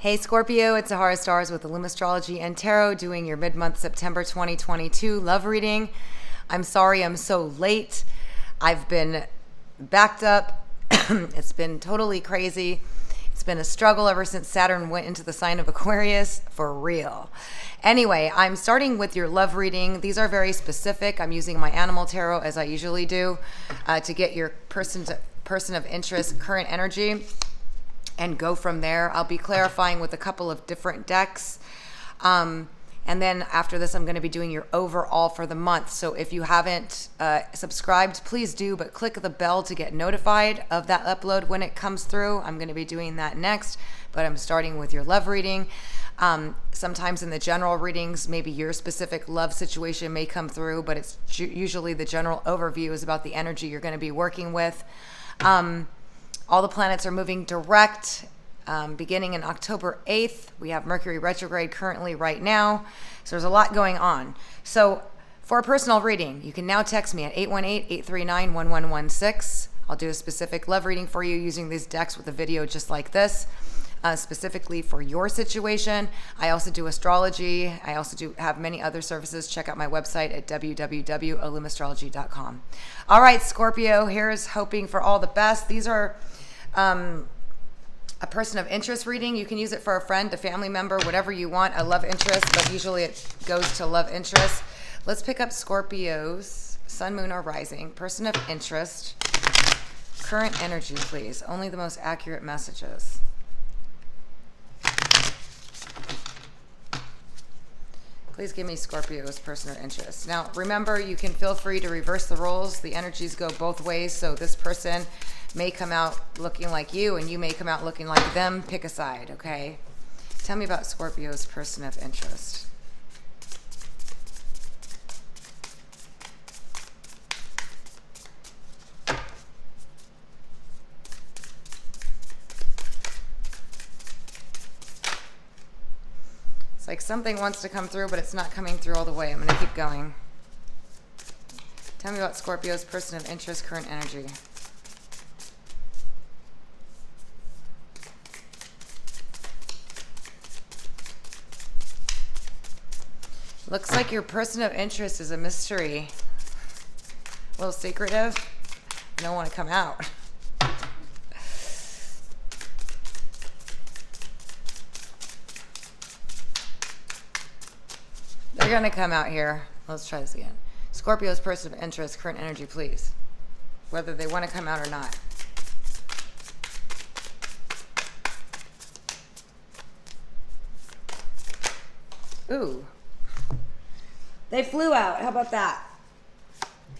Hey Scorpio, it's Zahara Stars with Illum Astrology and Tarot doing your mid-month September 2022 love reading. I'm sorry I'm so late. I've been backed up. It's been totally crazy. It's been a struggle ever since Saturn went into the sign of Aquarius, for real. Anyway, I'm starting with your love reading. These are very specific. I'm using my animal tarot as I usually do to get your person of interest current energy and go from there. I'll be clarifying with a couple of different decks. And then after this, I'm going to be doing your overall for the month. So if you haven't subscribed, please do, but click the bell to get notified of that upload when it comes through. I'm going to be doing that next, but I'm starting with your love reading. Sometimes in the general readings, maybe your specific love situation may come through, but it's usually the general overview is about the energy you're going to be working with. All the planets are moving direct beginning in October 8th. We have Mercury retrograde currently right now. So there's a lot going on. So for a personal reading, you can now text me at 818-839-1116. I'll do a specific love reading for you using these decks with a video just like this, specifically for your situation. I also do astrology. I also do have many other services. Check out my website at www.illumastrology.com. All right, Scorpio, here's hoping for all the best. These are a person of interest reading. You can use it for a friend, a family member, whatever you want, a love interest, but usually it goes to love interest. Let's pick up Scorpio's sun, moon, or rising. Person of interest. Current energy, please. Only the most accurate messages. Please give me Scorpio's person of interest. Now, remember, you can feel free to reverse the roles. The energies go both ways, so this person may come out looking like you and you may come out looking like them. Pick a side, okay? Tell me about Scorpio's person of interest. It's like something wants to come through, but it's not coming through all the way. I'm going to keep going. Tell me about Scorpio's person of interest, current energy. Looks like your person of interest is a mystery. A little secretive. You don't want to come out. They're going to come out here. Let's try this again. Scorpio's person of interest, current energy, please. Whether they want to come out or not. Ooh. They flew out. How about that?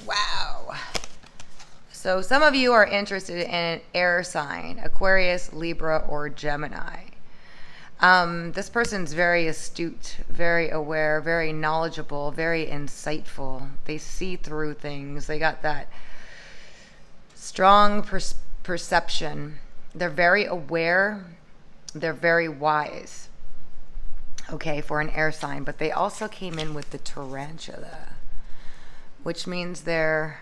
Wow. So some of you are interested in an air sign, Aquarius, Libra, or Gemini. This person's very astute, very aware, very knowledgeable, very insightful. They see through things. They got that strong perception. They're very aware. They're very wise. Okay, for an air sign, but they also came in with the tarantula, which means they're,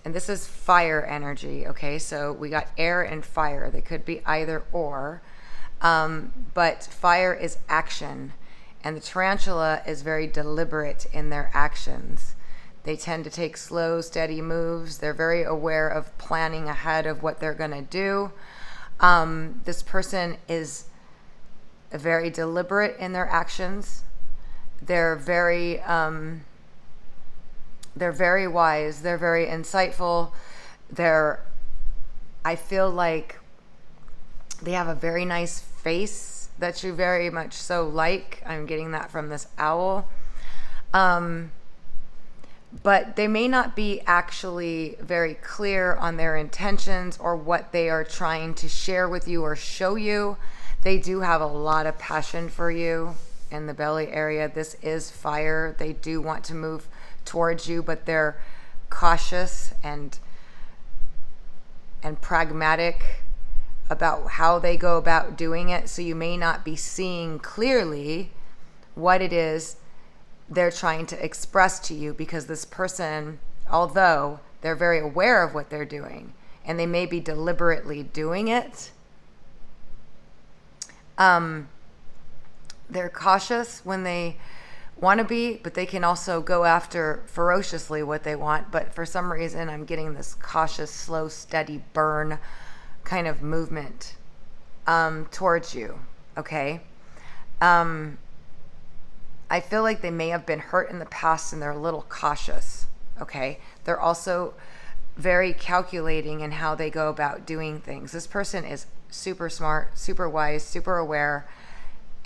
and this is fire energy, okay, so we got air and fire. They could be either or, but fire is action, and the tarantula is very deliberate in their actions. They tend to take slow, steady moves. They're very aware of planning ahead of what they're going to do. This person is very deliberate in their actions. They're very wise. They're very insightful. I feel like they have a very nice face that you very much so like. I'm getting that from this owl. But they may not be actually very clear on their intentions or what they are trying to share with you or show you. They do have a lot of passion for you in the belly area. This is fire. They do want to move towards you, but they're cautious and pragmatic about how they go about doing it. So you may not be seeing clearly what it is they're trying to express to you, because this person, although they're very aware of what they're doing and they may be deliberately doing it, They're cautious when they want to be, but they can also go after ferociously what they want. But for some reason, I'm getting this cautious, slow, steady burn kind of movement towards you, okay? I feel like they may have been hurt in the past and they're a little cautious, okay? They're also very calculating in how they go about doing things. This person is super smart, super wise, super aware,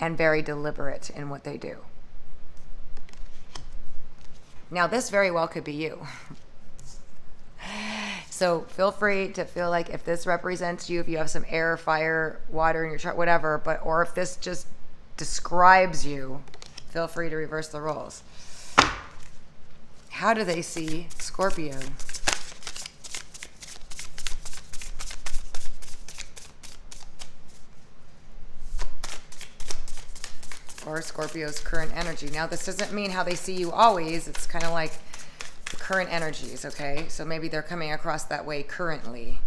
and very deliberate in what they do. Now, this very well could be you. So feel free to feel like if this represents you, if you have some air, fire, water in your chart, whatever, or if this just describes you, feel free to reverse the roles. How do they see Scorpio? Or Scorpio's current energy. Now, this doesn't mean how they see you always. It's kind of like the current energies, okay? So maybe they're coming across that way currently.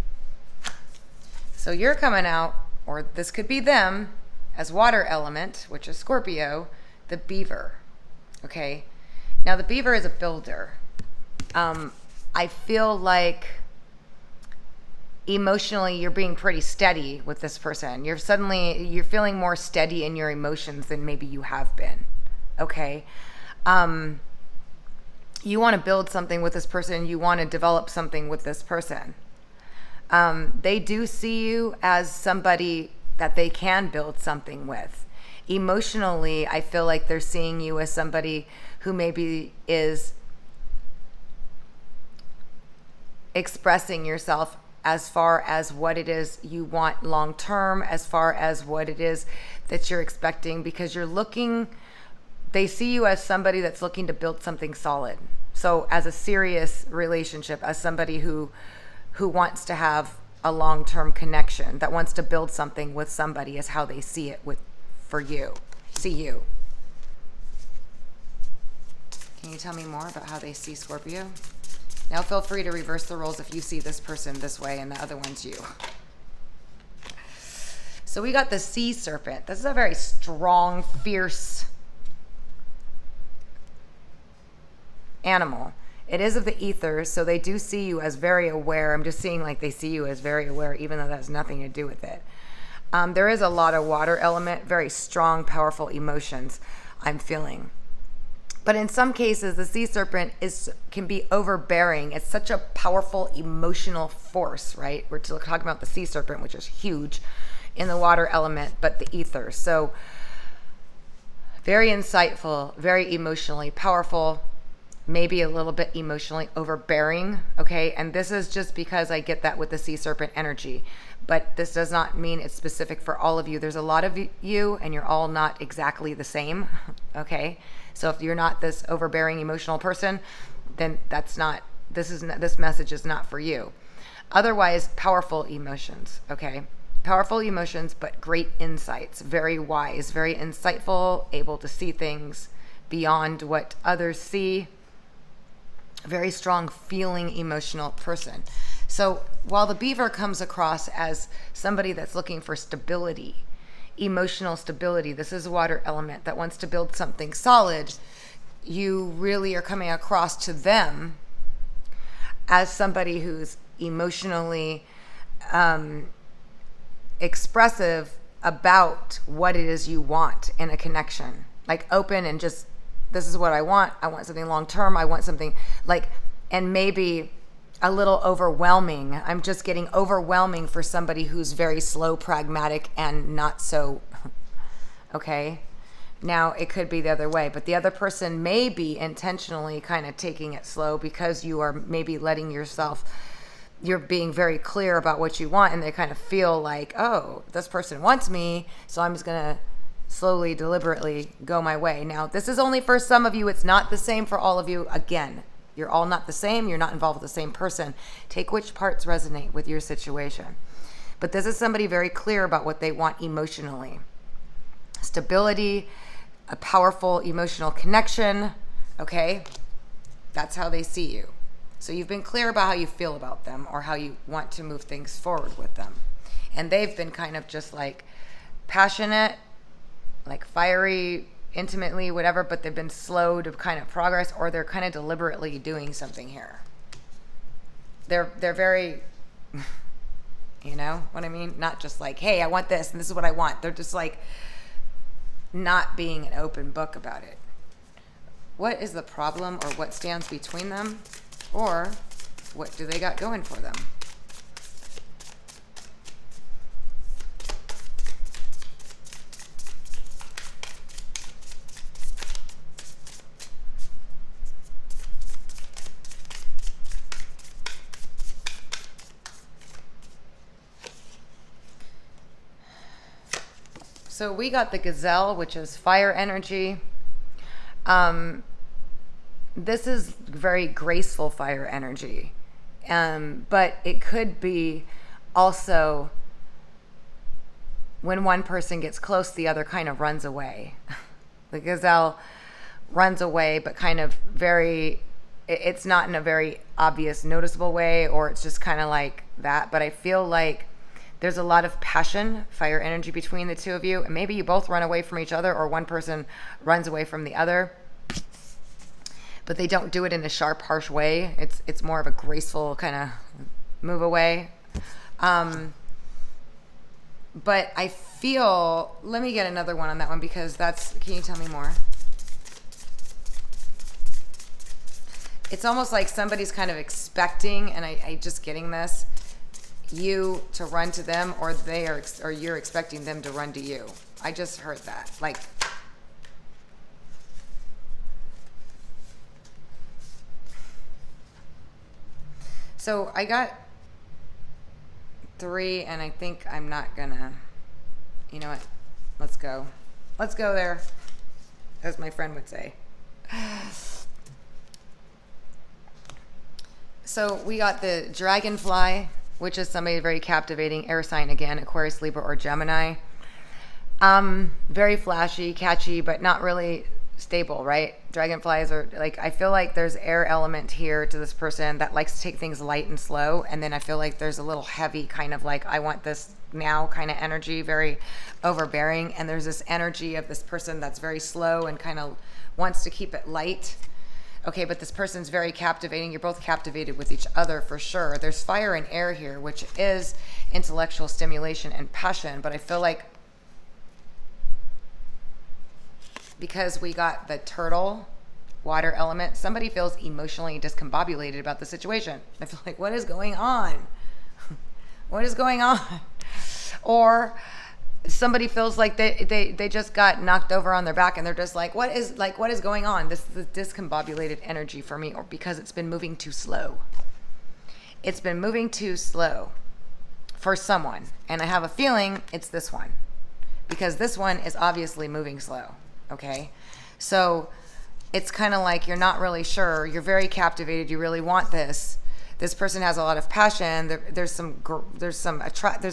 So you're coming out, or this could be them, as water element, which is Scorpio, the beaver, okay? Now, the beaver is a builder. I feel like emotionally you're being pretty steady with this person. You're feeling more steady in your emotions than maybe you have been, okay? You want to build something with this person. You want to develop something with this person. They do see you as somebody that they can build something with. Emotionally, I feel like they're seeing you as somebody who maybe is expressing yourself as far as what it is you want long term, as far as what it is that you're expecting, because they see you as somebody that's looking to build something solid. So as a serious relationship, as somebody who wants to have a long-term connection, that wants to build something with somebody, is how they see it see you. Can you tell me more about how they see Scorpio? Now feel free to reverse the roles if you see this person this way and the other one's you. So we got the sea serpent. This is a very strong, fierce animal. It is of the ethers, so they do see you as very aware. I'm just seeing like they see you as very aware, even though that has nothing to do with it. There is a lot of water element, very strong, powerful emotions I'm feeling. But in some cases, the sea serpent can be overbearing. It's such a powerful emotional force, right? We're talking about the sea serpent, which is huge in the water element, but the ether. So very insightful, very emotionally powerful, maybe a little bit emotionally overbearing, okay? And this is just because I get that with the sea serpent energy. But this does not mean it's specific for all of you. There's a lot of you, and you're all not exactly the same, okay? So if you're not this overbearing emotional person, then this message is not for you. Otherwise, powerful emotions, okay? Powerful emotions, but great insights, very wise, very insightful, able to see things beyond what others see. Very strong feeling emotional person. So while the beaver comes across as somebody that's looking for stability, emotional stability, this is a water element that wants to build something solid, you really are coming across to them as somebody who's emotionally expressive about what it is you want in a connection. Like open and just, this is what I want. I want something long term. I want something like, and maybe a little overwhelming. I'm just getting overwhelming for somebody who's very slow, pragmatic, and not so, okay? Now, it could be the other way, but the other person may be intentionally kind of taking it slow because you are maybe letting yourself, you're being very clear about what you want, and they kind of feel like, oh, this person wants me, so I'm just going to slowly, deliberately go my way. Now, this is only for some of you. It's not the same for all of you. Again, you're all not the same. You're not involved with the same person. Take which parts resonate with your situation. But this is somebody very clear about what they want emotionally. Stability, a powerful emotional connection, okay? That's how they see you. So you've been clear about how you feel about them or how you want to move things forward with them. And they've been kind of just like passionate, like fiery, intimately, whatever, but they've been slow to kind of progress, or they're kind of deliberately doing something here. They're very, you know what I mean? Not just like, hey, I want this and this is what I want. They're just like not being an open book about it. What is the problem, or what stands between them, or what do they got going for them? So we got the gazelle, which is fire energy. This is very graceful fire energy. But it could be also when one person gets close, the other kind of runs away. The gazelle runs away, but kind of it's not in a very obvious, noticeable way, or it's just kind of like that. But I feel like there's a lot of passion, fire energy between the two of you. And maybe you both run away from each other, or one person runs away from the other. But they don't do it in a sharp, harsh way. It's more of a graceful kind of move away. But I feel, let me get another one on that one, because can you tell me more? It's almost like somebody's kind of expecting, and I just getting this, you to run to them, or you're expecting them to run to you. I just heard that. Like, so I got 3, and I think I'm not gonna, you know what? Let's go there, as my friend would say. So we got the dragonfly, which is somebody very captivating, air sign again, Aquarius, Libra, or Gemini. Very flashy, catchy, but not really stable, right? Dragonflies are like, I feel like there's air element here to this person that likes to take things light and slow. And then I feel like there's a little heavy kind of like, I want this now kind of energy, very overbearing. And there's this energy of this person that's very slow and kind of wants to keep it light. Okay, but this person's very captivating. You're both captivated with each other for sure. There's fire and air here, which is intellectual stimulation and passion. But I feel like because we got the turtle, water element, somebody feels emotionally discombobulated about the situation. I feel like, what is going on? What is going on? Or somebody feels like they just got knocked over on their back, and they're just like, what is going on? This is the discombobulated energy for me, or because it's been moving too slow. It's been moving too slow for someone, and I have a feeling it's this one, because this one is obviously moving slow. Okay, so it's kind of like you're not really sure. You're very captivated. You really want this. This person has a lot of passion. There's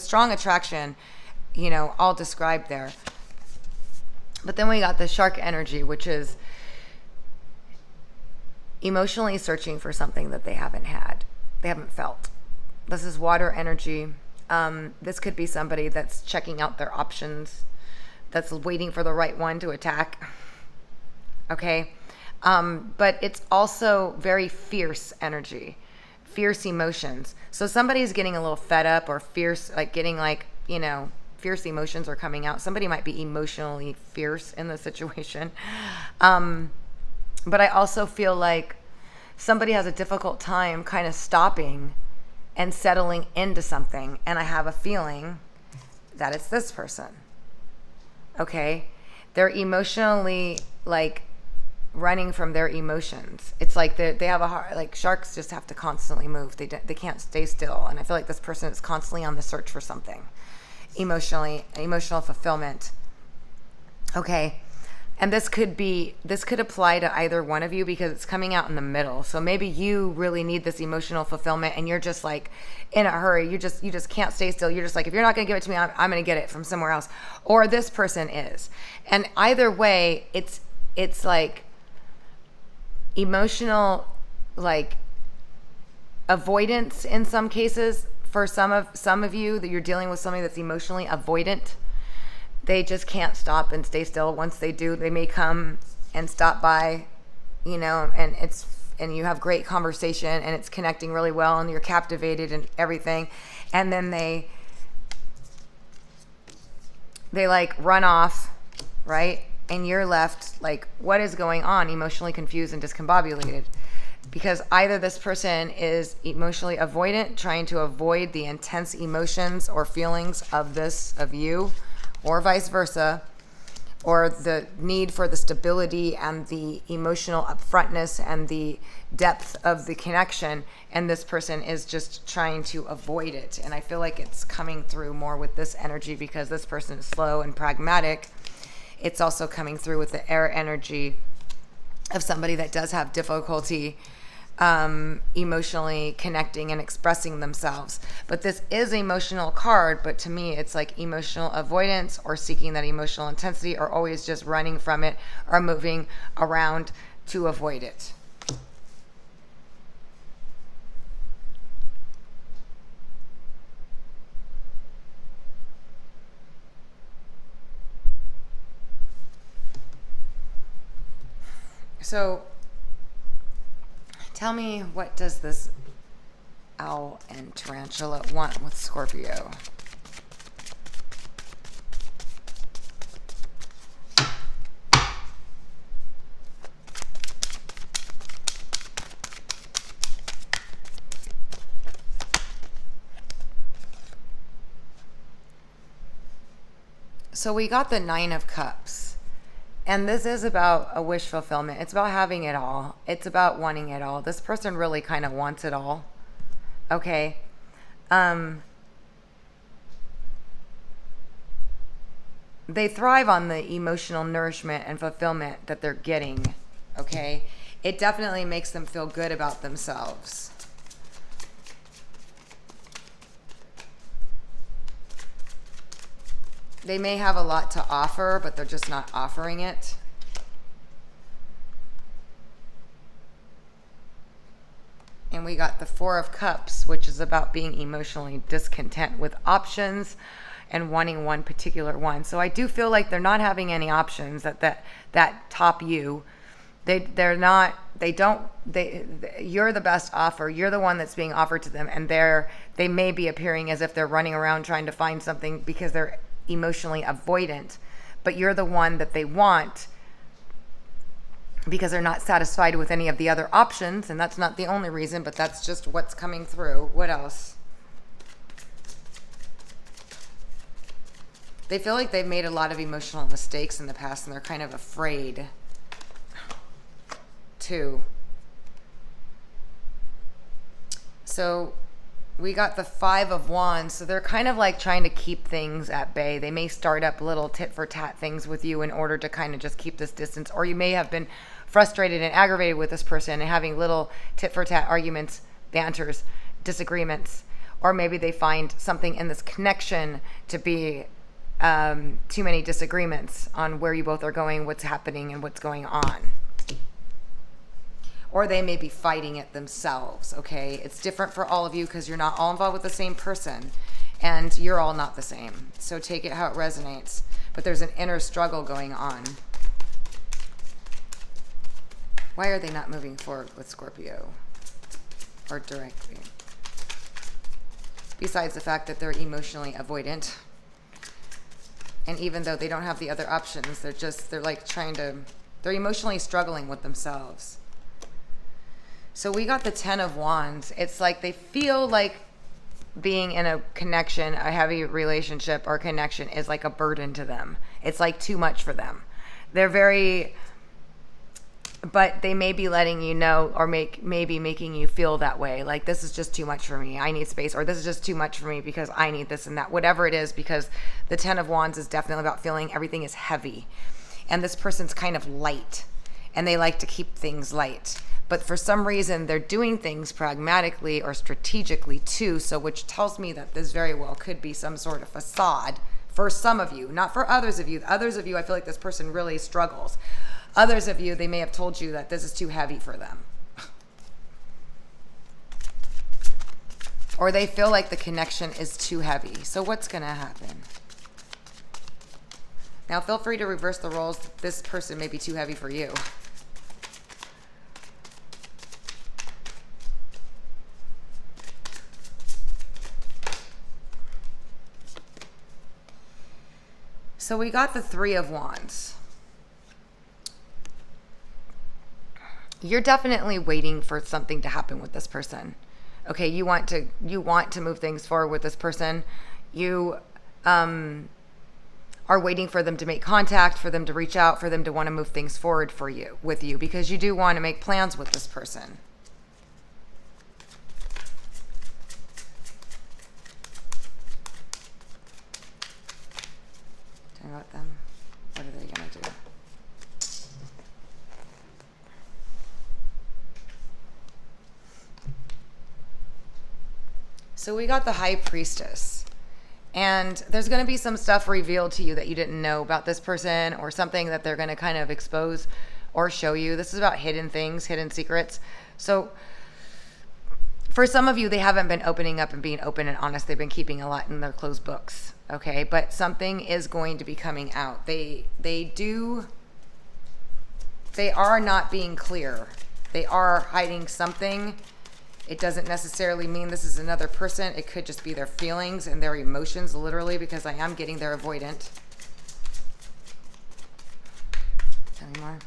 strong attraction, you know, all described there. But then we got the shark energy, which is emotionally searching for something that they haven't felt. This is water energy. This could be somebody that's checking out their options, that's waiting for the right one to attack. Okay. But it's also very fierce energy, fierce emotions. So somebody's getting a little fed up or fierce, like getting like, you know, fierce emotions are coming out. Somebody might be emotionally fierce in the situation. But I also feel like somebody has a difficult time kind of stopping and settling into something. And I have a feeling that it's this person. Okay. They're emotionally like running from their emotions. It's like they have a heart, like sharks just have to constantly move. They can't stay still. And I feel like this person is constantly on the search for something. Emotional fulfillment. Okay. And this could apply to either one of you, because it's coming out in the middle. So maybe you really need this emotional fulfillment, and you're just like in a hurry. You just can't stay still. You're just like, if you're not going to give it to me, I'm going to get it from somewhere else. Or this person is. And either way, it's like emotional, like avoidance in some cases. For some of you, that you're dealing with somebody that's emotionally avoidant. they just can't stop and stay still. Once they do, they may come and stop by, you know, and you have great conversation and it's connecting really well and you're captivated and everything. And then they like run off, right? And you're left like, what is going on? Emotionally confused and discombobulated. Because either this person is emotionally avoidant, trying to avoid the intense emotions or feelings of you, or vice versa, or the need for the stability and the emotional upfrontness and the depth of the connection, and this person is just trying to avoid it. And I feel like it's coming through more with this energy because this person is slow and pragmatic. It's also coming through with the air energy of somebody that does have difficulty emotionally connecting and expressing themselves. But this is an emotional card, but to me it's like emotional avoidance or seeking that emotional intensity or always just running from it or moving around to avoid it. So tell me, what does this owl and tarantula want with Scorpio? So we got the 9 of Cups. And this is about a wish fulfillment. It's about having it all. It's about wanting it all. This person really kind of wants it all. Okay. They thrive on the emotional nourishment and fulfillment that they're getting. Okay. It definitely makes them feel good about themselves. They may have a lot to offer, but they're just not offering it. And we got the 4 of Cups, which is about being emotionally discontent with options and wanting one particular one. So I do feel like they're not having any options that top you. You're the best offer. You're the one that's being offered to them, and they may be appearing as if they're running around trying to find something because they're emotionally avoidant, but you're the one that they want because they're not satisfied with any of the other options. And that's not the only reason, but that's just what's coming through. What else? They feel like they've made a lot of emotional mistakes in the past and they're kind of afraid too. So we got the 5 of Wands, so they're kind of like trying to keep things at bay. They may start up little tit-for-tat things with you in order to kind of just keep this distance, or you may have been frustrated and aggravated with this person and having little tit-for-tat arguments, banters, disagreements, or maybe they find something in this connection to be too many disagreements on where you both are going, what's happening, and what's going on. Or they may be fighting it themselves, okay? It's different for all of you because you're not all involved with the same person and you're all not the same. So take it how it resonates. But there's an inner struggle going on. Why are they not moving forward with Scorpio or directly? Besides the fact that they're emotionally avoidant. And even though they don't have the other options, they're emotionally struggling with themselves. So we got the 10 of Wands. It's like they feel like being in a connection, a heavy relationship or connection is like a burden to them. It's like too much for them. But they may be letting you know or maybe making you feel that way. Like, this is just too much for me. I need space. Or this is just too much for me because I need this and that. Whatever it is, because the 10 of Wands is definitely about feeling everything is heavy. And this person's kind of light. And they like to keep things light. But for some reason, they're doing things pragmatically or strategically too, so which tells me that this very well could be some sort of facade for some of you, not for others of you. Others of you, I feel like this person really struggles. Others of you, they may have told you that this is too heavy for them. Or they feel like the connection is too heavy. So what's going to happen? Now feel free to reverse the roles. This person may be too heavy for you. So we got the Three of Wands. You're definitely waiting for something to happen with this person. Okay, you want to move things forward with this person. You are waiting for them to make contact, for them to reach out, for them to want to move things forward with you, because you do want to make plans with this person. Tell me about them. What are they going to do? So we got the High Priestess, and there's going to be some stuff revealed to you that you didn't know about this person, or something that they're going to kind of expose or show you. This is about hidden things, hidden secrets. So for some of you, they haven't been opening up and being open and honest. They've been keeping a lot in their closed books. Okay, but something is going to be coming out. They are not being clear. They are hiding something. It doesn't necessarily mean this is another person. It could just be their feelings and their emotions, literally, because I am getting their avoidant. Tell me more.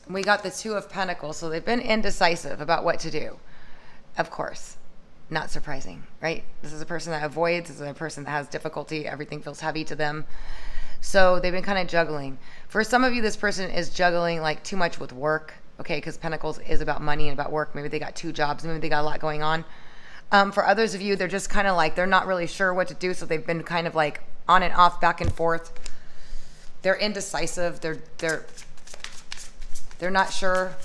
We got the Two of Pentacles, so they've been indecisive about what to do. Of course, not surprising, right? This is a person that avoids. This is a person that has difficulty. Everything feels heavy to them. So they've been kind of juggling. For some of you, this person is juggling like too much with work, okay? Because Pentacles is about money and about work. Maybe they got 2 jobs. Maybe they got a lot going on. For others of you, they're just kind of like, they're not really sure what to do. So they've been kind of like on and off, back and forth. They're indecisive. They're not sure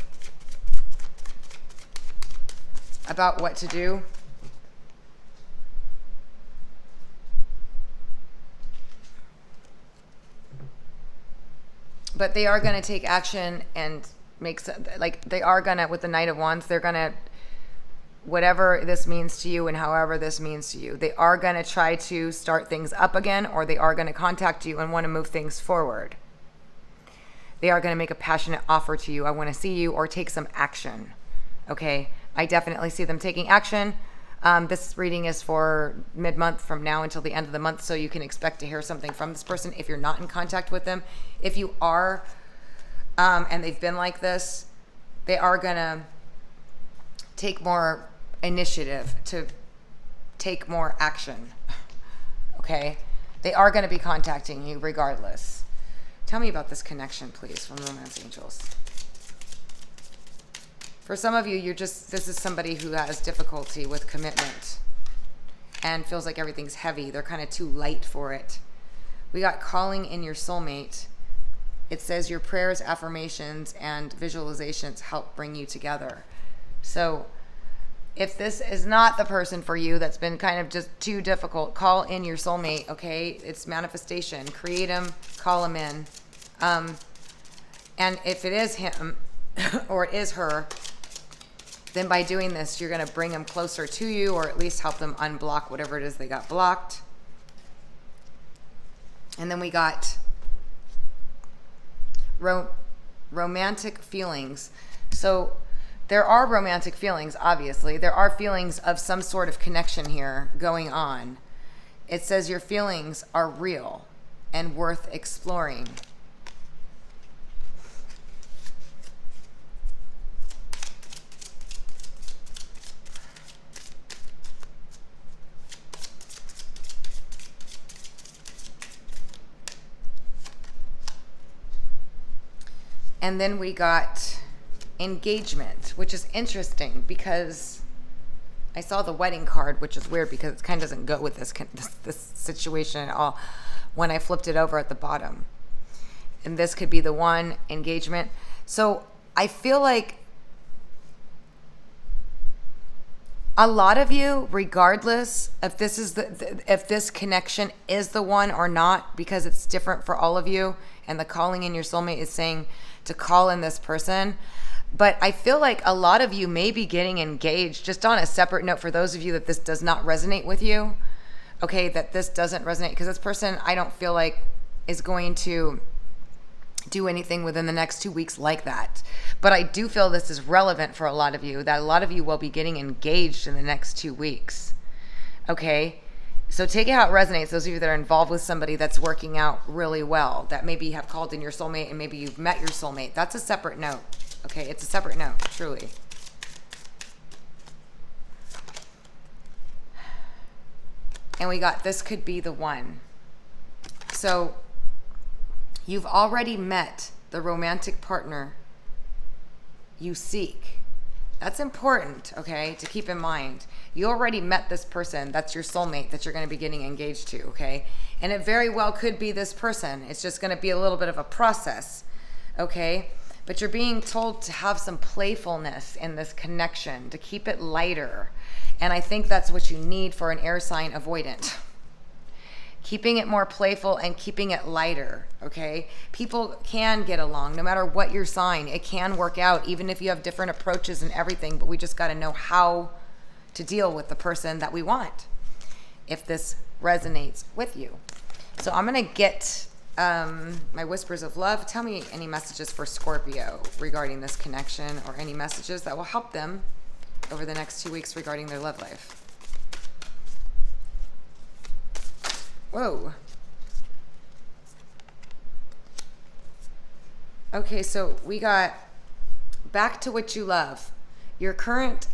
about what to do. But they are going to take action and make some, like, they are going to, with the Knight of Wands, they're going to, whatever this means to you and however this means to you, they are going to try to start things up again, or they are going to contact you and want to move things forward. They are going to make a passionate offer to you. I want to see you, or take some action. Okay? I definitely see them taking action. This reading is for mid-month, from now until the end of the month, so you can expect to hear something from this person if you're not in contact with them. If you are, and they've been like this, they are going to take more initiative, to take more action. Okay? They are going to be contacting you regardless. Tell me about this connection, please, from Romance Angels. For some of you, this is somebody who has difficulty with commitment and feels like everything's heavy. They're kind of too light for it. We got calling in your soulmate. It says your prayers, affirmations, and visualizations help bring you together. So if this is not the person for you, that's been kind of just too difficult, call in your soulmate, okay? It's manifestation. Create them, call them in. And if it is him or it is her, then by doing this, you're going to bring them closer to you, or at least help them unblock whatever it is they got blocked. And then we got romantic feelings. So there are romantic feelings, obviously. There are feelings of some sort of connection here going on. It says your feelings are real and worth exploring. And then we got engagement, which is interesting because I saw the wedding card, which is weird because it kind of doesn't go with this situation at all when I flipped it over at the bottom. And this could be the one, engagement. So I feel like a lot of you, regardless if this is if this connection is the one or not, because it's different for all of you, and the calling in your soulmate is saying to call in this person, But I feel like a lot of you may be getting engaged. Just on a separate note, for those of you that this does not resonate with you, okay, that this doesn't resonate, because this person I don't feel like is going to do anything within the next 2 weeks like that. But I do feel this is relevant for a lot of you, that a lot of you will be getting engaged in the next 2 weeks. Okay? So take it how it resonates. Those of you that are involved with somebody that's working out really well, that maybe you have called in your soulmate and maybe you've met your soulmate. That's a separate note. Okay? It's a separate note, truly. And we got, this could be the one. So you've already met the romantic partner you seek. That's important, okay, to keep in mind. You already met this person. That's your soulmate that you're going to be getting engaged to, okay? And it very well could be this person. It's just going to be a little bit of a process, okay? But you're being told to have some playfulness in this connection, to keep it lighter. And I think that's what you need for an air sign avoidant. Keeping it more playful and keeping it lighter, okay? People can get along no matter what your sign. It can work out even if you have different approaches and everything, but we just got to know how to deal with the person that we want if this resonates with you. So I'm going to get my whispers of love. Tell me any messages for Scorpio regarding this connection, or any messages that will help them over the next 2 weeks regarding their love life. Whoa. Okay, so we got back to what you love. Your current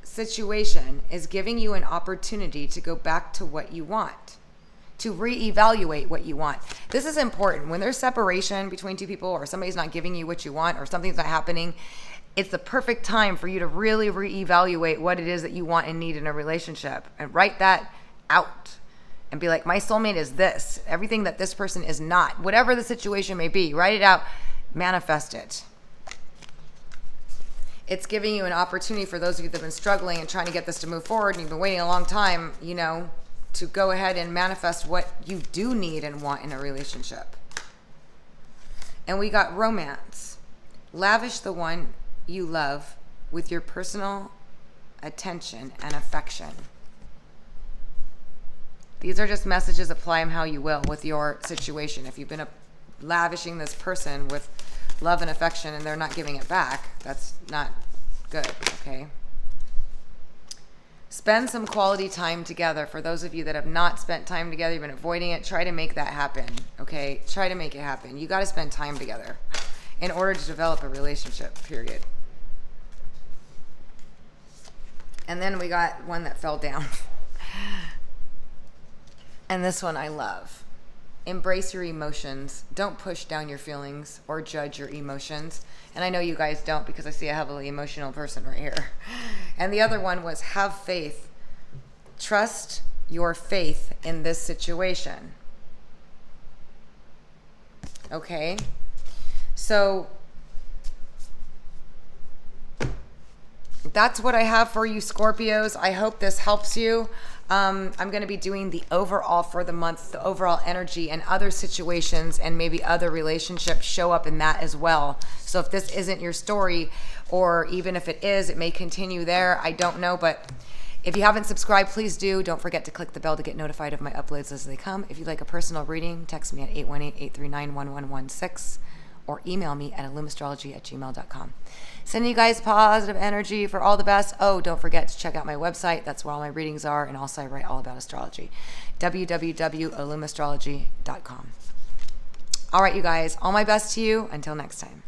situation is giving you an opportunity to go back to what you want, to reevaluate what you want. This is important. When there's separation between two people, or somebody's not giving you what you want, or something's not happening, it's the perfect time for you to really reevaluate what it is that you want and need in a relationship, and write that out. And be like, my soulmate is this. Everything that this person is not. Whatever the situation may be, write it out. Manifest it. It's giving you an opportunity for those of you that have been struggling and trying to get this to move forward, and you've been waiting a long time, you know, to go ahead and manifest what you do need and want in a relationship. And we got romance. Lavish the one you love with your personal attention and affection. These are just messages. Apply them how you will with your situation. If you've been lavishing this person with love and affection and they're not giving it back, that's not good, okay? Spend some quality time together. For those of you that have not spent time together, you've been avoiding it, try to make that happen, okay? Try to make it happen. You got to spend time together in order to develop a relationship, period. And then we got one that fell down. And this one I love. Embrace your emotions. Don't push down your feelings or judge your emotions. And I know you guys don't, because I see a heavily emotional person right here. And the other one was have faith. Trust your faith in this situation. Okay? So that's what I have for you, Scorpios. I hope this helps you. I'm going to be doing the overall for the month, the overall energy, and other situations and maybe other relationships show up in that as well. So if this isn't your story, or even if it is, it may continue there. I don't know, but if you haven't subscribed, please do. Don't forget to click the bell to get notified of my uploads as they come. If you'd like a personal reading, text me at 818-839-1116 or email me at illumastrology@gmail.com. Sending you guys positive energy for all the best. Oh, don't forget to check out my website. That's where all my readings are. And also I write all about astrology. www.illumastrology.com. All right, you guys. All my best to you. Until next time.